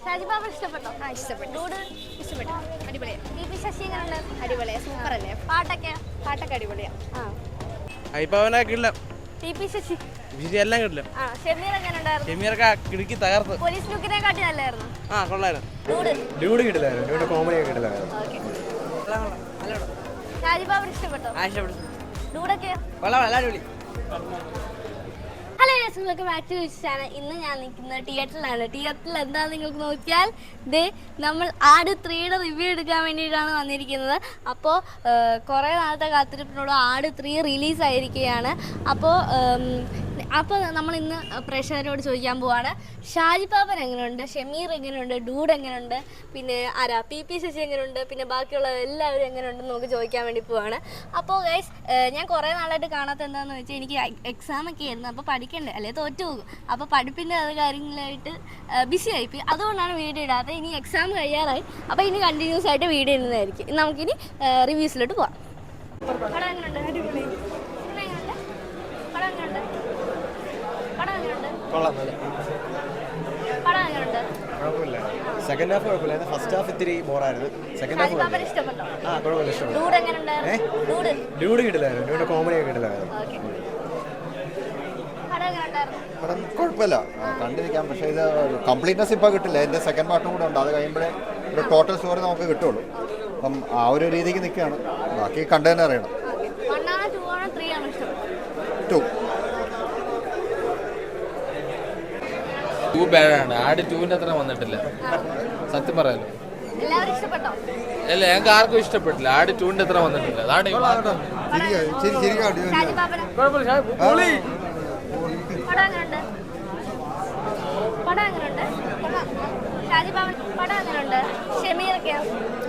ഷാജിബാബ ഇഷ്ടപ്പെട്ടോ? ഇഷ്ടപ്പെട്ടു. ഡൂഡ് ഇഷ്ടപ്പെട്ടു. അടിപൊളിയാ. പി ശശി എങ്ങനെയുണ്ട്? അടിപൊളിയാ, സൂപ്പർ അല്ലേ? പാട്ടൊക്കെ അടിപൊളിയാ. അഭിഭാവന കിട്ടില്ല. പി ശശി എല്ലാം കിട്ടില്ല. ഷമീർ എങ്ങനെയുണ്ടായിരുന്നു? ഷമീറൊക്കെ കിടുക്കി തകർത്ത്. പോലീസ് ലുക്കിനെ കാട്ടി നല്ലായിരുന്നു. കൊള്ളായിരുന്നു. ഡൂഡ് കിട്ടില്ലായിരുന്നു. ഡൂഡ് കോമഡി കിട്ടില്ലായിരുന്നു. ഷാജിബാബ ഇഷ്ടപ്പെട്ടോ? ഡൂഡൊക്കെ അടിപൊളി. Hello welcome back to channel. ഇന്ന് ഞാൻ നിൽക്കുന്നത് തിയേറ്ററിലാണ്. തിയേറ്ററിൽ എന്താണെന്ന് നിങ്ങൾക്ക് നോക്കിയാൽ നമ്മൾ ആട് 3യുടെ റിവ്യൂ എടുക്കാൻ വേണ്ടിയിട്ടാണ് വന്നിരിക്കുന്നത്. അപ്പോൾ കുറേ നാളത്തെ കാത്തിരിപ്പിനോട് ആട് 3 റിലീസായിരിക്കുകയാണ്. അപ്പോൾ നമ്മൾ ഇന്ന് പ്രേക്ഷകരോട് ചോദിക്കാൻ പോവാണ്, ഷാജിബാബൻ എങ്ങനെയുണ്ട്, ഷമീർ എങ്ങനെയുണ്ട്, ഡൂഡ് എങ്ങനെയുണ്ട്, പിന്നെ പി ശശി എങ്ങനെയുണ്ട്, പിന്നെ ബാക്കിയുള്ള എല്ലാവരും എങ്ങനെയുണ്ടെന്ന് നമുക്ക് ചോദിക്കാൻ വേണ്ടി പോവാണ്. അപ്പോൾ ഗൈസ്, ഞാൻ കുറേ നാളായിട്ട് കാണാത്ത എന്താണെന്ന് വെച്ചാൽ എനിക്ക് എക്സാമൊക്കെ ആയിരുന്നു. അപ്പോൾ പഠിക്കണ്ടേ, അല്ലെങ്കിൽ തോറ്റു പോകും. അപ്പോൾ പഠിപ്പിൻ്റെ അത് കാര്യങ്ങളായിട്ട് ബിസി ആയിപ്പോയി. അതുകൊണ്ടാണ് വീഡിയോ ഇടാത്തത്. ഇനി എക്സാം കഴിയാറായി. അപ്പോൾ ഇനി കണ്ടിന്യൂസ് ആയിട്ട് വീഡിയോ ഇടുന്നതായിരിക്കും. നമുക്കിനി റിവ്യൂസിലോട്ട് പോവാം. പടം എങ്ങനെയുണ്ട്? അടിപൊളി. പടം എങ്ങനെയുണ്ട്? സെക്കൻഡ് ഹാഫ് കുഴപ്പമില്ല. ഫസ്റ്റ് ഹാഫ് ഇത്തിരി ബോറായിരുന്നു. സെക്കൻഡ് ഹാഫ് ഇഷ്ടപ്പെട്ടോ? കുഴപ്പമില്ല, ഇഷ്ടപ്പെട്ടു. ഡ്യൂഡ് കിട്ടില്ലായിരുന്നു. ഡ്യൂഡ് കോമഡി ഒക്കെ കിട്ടില്ലായിരുന്നു. പടം കുഴപ്പമില്ല, കണ്ടിരിക്കാം. പക്ഷേ ഇത് കംപ്ലീറ്റ്നെസ് ഇപ്പോൾ കിട്ടില്ല. ഇതിൻ്റെ സെക്കൻഡ് പാർട്ടും കൂടെ ഉണ്ട്. അത് കഴിയുമ്പോഴേ ഒരു ടോട്ടൽ സ്റ്റോറി നമുക്ക് കിട്ടുള്ളൂ. അപ്പം ആ ഒരു രീതിക്ക് നിൽക്കുകയാണ്. ബാക്കി കണ്ടു തന്നെ അറിയണം. 2 2 ബാഡാണ്. ആട് 2ന്റെ അത്ര വന്നിട്ടില്ല, സത്യം പറയാലോ. അല്ല, ഞങ്ങൾക്ക് ആർക്കും ഇഷ്ടപ്പെട്ടില്ല. ആട് 2ന്റെ അത്ര വന്നിട്ടില്ല.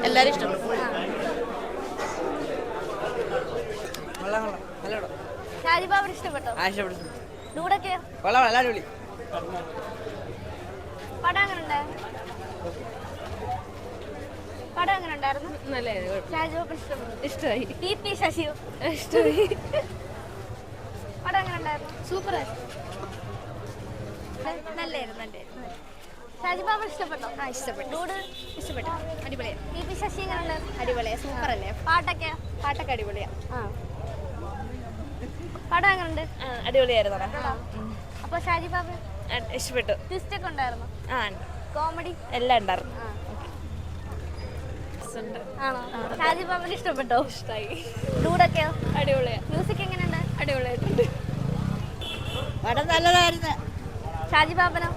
എല്ലാരും ഇഷ്ടപ്പെട്ടു. ഷാജിബാബൻ ഇഷ്ടപ്പെട്ടോ? ഡൂഡൊക്കെ അടിപൊളി. പടം എങ്ങനെയുണ്ടായിരുന്നു? ഷാജിബാബൻ ഇഷ്ടമായി. പി ശശിയോ ഇഷ്ടമായി. പടം എങ്ങനെയുണ്ടായിരുന്നു? സൂപ്പറായിരുന്നു. നല്ലായിരുന്നു. ഷാജിബാബൻ ഇഷ്ടപ്പെട്ടോ? ഇഷ്ടപ്പെട്ടു. ഡൂഡ് ഇഷ്ടപ്പെട്ടു. അടിപൊളിയാ. പി ശശി എങ്ങനെയുണ്ടായിരുന്നു? അടിപൊളിയാ, സൂപ്പർ അല്ലേ? പാട്ടൊക്കെ അടിപൊളിയാ. പടം എങ്ങനെയുണ്ട്? അടിപൊളിയായിരുന്നു. അപ്പൊ ഷാജിബാബൻ ഇഷ്ടപ്പെട്ടു. ട്വിസ്റ്റ് ഒക്കെ ഉണ്ടായിരുന്നു? കോമഡി എല്ലാം ഉണ്ടായിരുന്നു. ആണോ? ഷാജിബാബൻ ഇഷ്ടപ്പെട്ടോ? ഇഷ്ടമായി. ഡൂഡൊക്കെയോ? അടിപൊളിയാ. മ്യൂസിക് എങ്ങനെയുണ്ട്? അടിപൊളിയായിട്ടുണ്ട്. പടം നല്ലതായിരുന്നു. ഷാജിബാബനോ?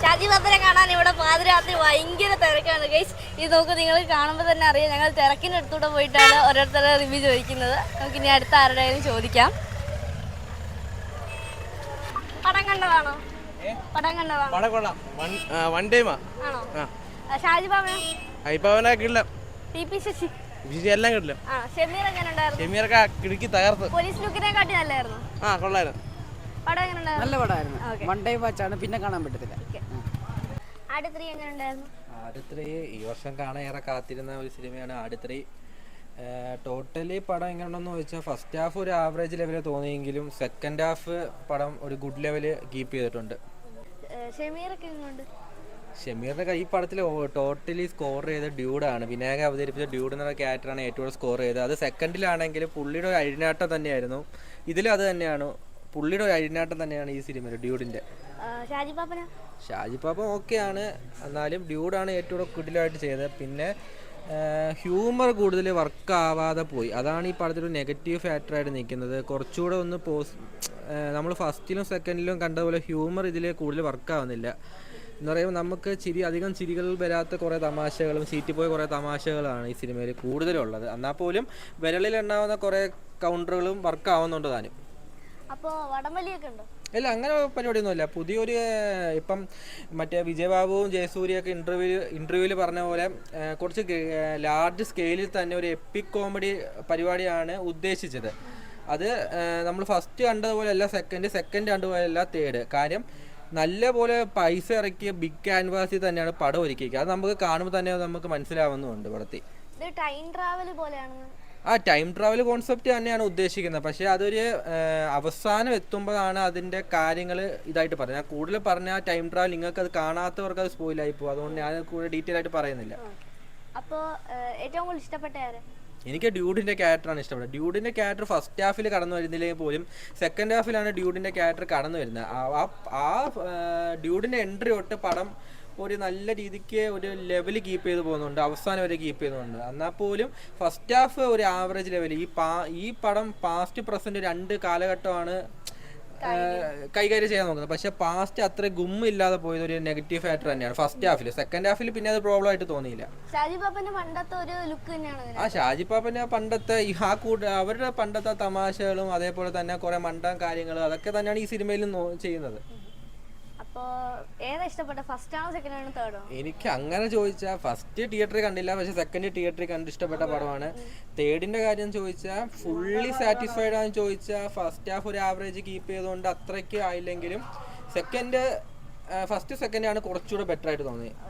ഷാജിബാബനെ കാണാൻ ഇവിടെ പാതിരാത്രി ഭയങ്കര തിരക്കാണ് ഗൈസ്. ഇത് നോക്ക്, നിങ്ങൾ കാണുമ്പോൾ തന്നെ അറിയാം. ഞങ്ങൾ തിരക്കിനടുത്തൂടെ പോയിട്ടാണ് ഓരോരുത്തരുടെ റിവ്യൂ ചോദിക്കുന്നത്. നമുക്ക് ഇനി അടുത്ത ആരുടെയും ചോദിക്കാം. പടം കണ്ടതാണോ? വൺ ടൈമാ. ആണോ? ഷാജിബാബനോ? അഭിഭാവന കിട്ടില്ല. പി ശശി എല്ലാം കിട്ടില്ല. ഷമീർ എങ്ങനെയുണ്ടായിരുന്നു? ഷമീറൊക്കെ കിടുക്കി തകർത്ത്. പോലീസ് ലുക്കിനെ കാട്ടി നല്ലായിരുന്നു. കൊള്ളായിരുന്നു. പടം എങ്ങനെയുണ്ടായിരുന്നു? നല്ല പടമായിരുന്നു. വൺ ടൈം വാച്ചാണ്, പിന്നെ കാണാൻ പറ്റത്തില്ല. ആട് 3 എങ്ങനെയുണ്ടായിരുന്നു? ആട് 3 ഈ വർഷം കാണാൻ ഏറെ കാത്തിരുന്ന ഒരു സിനിമയാണ് ആട് 3. ടോട്ടലി പടം എങ്ങനെയുണ്ടെന്ന് ചോദിച്ചാൽ ഫസ്റ്റ് ഹാഫ് ഒരു ആവറേജ് ലെവലിൽ തോന്നിയെങ്കിലും സെക്കൻഡ് ഹാഫ് പടം ഒരു ഗുഡ് ലെവല് കീപ്പ് ചെയ്തിട്ടുണ്ട്. ഷമീറിന്റെ ഈ പടത്തിൽ ടോട്ടലി സ്കോർ ചെയ്ത ഡ്യൂഡാണ്. വിനായക അവതരിപ്പിച്ച ഡ്യൂഡ് എന്ന ക്യാരക്ടറാണ് ഏറ്റവും കൂടുതൽ സ്കോർ ചെയ്തത്. അത് സെക്കൻഡിലാണെങ്കിൽ പുള്ളിയുടെ ഒരു അഴിനാട്ടം തന്നെയായിരുന്നു. ഇതിലും അത് തന്നെയാണ്, പുള്ളിയുടെ ഒരു അഴിനാട്ടം തന്നെയാണ് ഈ സിനിമയിൽ ഡ്യൂഡിന്റെ. ഷാജിപാപ്പ ഓക്കെയാണ്, എന്നാലും ഡ്യൂഡാണ് ഏറ്റവും കൂടുതൽ കിടിലമായിട്ട് ചെയ്തത്. പിന്നെ ഹ്യൂമർ കൂടുതൽ വർക്ക് ആവാതെ പോയി. അതാണ് ഈ പടത്തിലൊരു നെഗറ്റീവ് ഫാക്ടറായിട്ട് നിൽക്കുന്നത്. കുറച്ചുകൂടെ ഒന്ന് നമ്മൾ ഫസ്റ്റിലും സെക്കൻഡിലും കണ്ടതുപോലെ ഹ്യൂമർ ഇതിൽ കൂടുതൽ വർക്കാവുന്നില്ല. എന്ന് പറയുമ്പോൾ നമുക്ക് അധികം ചിരികൾ വരാത്ത കുറേ തമാശകളും സീറ്റിൽ പോയ കുറേ തമാശകളാണ് ഈ സിനിമയിൽ കൂടുതലുള്ളത്. എന്നാൽ പോലും വിരലിൽ എണ്ണാവുന്ന കുറേ കൗണ്ടറുകളും വർക്കാവുന്നുണ്ട് താനും. ഇല്ല, അങ്ങനെ പരിപാടിയൊന്നുമില്ല. പുതിയൊരു ഇപ്പം മറ്റേ വിജയബാബുവും ജയസൂര്യയൊക്കെ ഇൻ്റർവ്യൂവിൽ പറഞ്ഞ പോലെ കുറച്ച് ലാർജ് സ്കെയിലിൽ തന്നെ ഒരു എപ്പിക് കോമഡി പരിപാടിയാണ് ഉദ്ദേശിച്ചത്. അത് നമ്മൾ ഫസ്റ്റ് കണ്ടതുപോലെ അല്ല, സെക്കൻഡ് കണ്ടതുപോലെ അല്ല, തേർഡ്. കാര്യം നല്ല പോലെ പൈസ ഇറക്കിയ ബിഗ് ക്യാൻവാസിൽ തന്നെയാണ് പടം ഒരുക്കിയിരിക്കുക. അത് നമുക്ക് കാണുമ്പോൾ തന്നെ നമുക്ക് മനസ്സിലാവുന്നുണ്ട്. പടത്തിൽ ടൈം ട്രാവൽ പോലെയാണ്. ആ ടൈം ട്രാവൽ കോൺസെപ്റ്റ് തന്നെയാണ് ഉദ്ദേശിക്കുന്നത്. പക്ഷേ അതൊരു അവസാനം എത്തുമ്പോഴാണ് അതിൻ്റെ കാര്യങ്ങൾ ഇതായിട്ട് പറയുന്നത്. ഞാൻ കൂടുതൽ പറഞ്ഞാൽ ടൈം ട്രാവൽ നിങ്ങൾക്ക് അത് കാണാത്തവർക്ക് അത് സ്പോയിലായി പോകും. അതുകൊണ്ട് ഞാൻ കൂടുതൽ ഡീറ്റെയിൽ ആയിട്ട് പറയുന്നില്ല. അപ്പോൾ ഏറ്റവും കൂടുതൽ ഇഷ്ടപ്പെട്ട ആര്? എനിക്ക് ഡ്യൂഡിൻ്റെ ക്യാരക്ടറാണ് ഇഷ്ടപ്പെട്ടത്. ഡ്യൂഡിൻ്റെ ക്യാരക്ടർ ഫസ്റ്റ് ഹാഫിൽ കടന്നു വരുന്നില്ലെങ്കിൽ പോലും സെക്കൻഡ് ഹാഫിലാണ് ഡ്യൂഡിൻ്റെ ക്യാരക്ടർ കടന്നു വരുന്നത്. ആ ഡ്യൂഡിൻ്റെ എൻട്രി തൊട്ട് പടം ഒരു നല്ല രീതിക്ക് ഒരു ലെവൽ കീപ്പ് ചെയ്ത് പോകുന്നുണ്ട്, അവസാനം വരെ കീപ്പ് ചെയ്യുന്നുണ്ട്. എന്നാൽ പോലും ഫസ്റ്റ് ഹാഫ് ഒരു ആവറേജ് ലെവൽ. ഈ പടം പാസ്റ്റ് പ്രസൻറ്റ് 2 കാലഘട്ടമാണ് കൈകാര്യം ചെയ്യാൻ നോക്കുന്നത്. പക്ഷെ പാസ്റ്റ് അത്ര ഗുമ്മില്ലാതെ പോയത് ഒരു നെഗറ്റീവ് ഫാക്ടർ തന്നെയാണ് ഫസ്റ്റ് ഹാഫിൽ. സെക്കൻഡ് ഹാഫിൽ പിന്നെ അത് പ്രോബ്ലം ആയിട്ട് തോന്നിയില്ല. ഷാജി പാപ്പന്റെ പണ്ടത്തെ ഒരു ലുക്ക് തന്നെയാണ്. ഷാജി പാപ്പന്റെ പണ്ടത്തെ അവരുടെ പണ്ടത്തെ തമാശകളും അതേപോലെ തന്നെ കുറെ മണ്ടൻ കാര്യങ്ങളും അതൊക്കെ തന്നെയാണ് ഈ സിനിമയിലും ചെയ്യുന്നത്. അപ്പോൾ ഏതാ ഇഷ്ടപ്പെട്ട? ഫസ്റ്റ് ആണോ സെക്കൻഡ് ആണോ തേർഡോ? എനിക്ക് അങ്ങനെ ചോദിച്ചാൽ ഫസ്റ്റ് തിയേറ്ററിൽ കണ്ടില്ല, പക്ഷെ സെക്കൻഡ് തിയേറ്ററിൽ കണ്ട് ഇഷ്ടപ്പെട്ട പടമാണ്. തേർഡിന്റെ കാര്യം ചോദിച്ചാൽ ഫുള്ളി സാറ്റിസ്ഫൈഡ് ആണെന്ന് ചോദിച്ചാൽ ഫസ്റ്റ് ഹാഫ് ഒരു ആവറേജ് കീപ്പ് ചെയ്തുകൊണ്ട് അത്രയ്ക്ക് ആയില്ലെങ്കിലും ഫസ്റ്റ് സെക്കൻഡ് ആണ് കുറച്ചുകൂടെ ബെറ്റർ ആയിട്ട് തോന്നിയത്.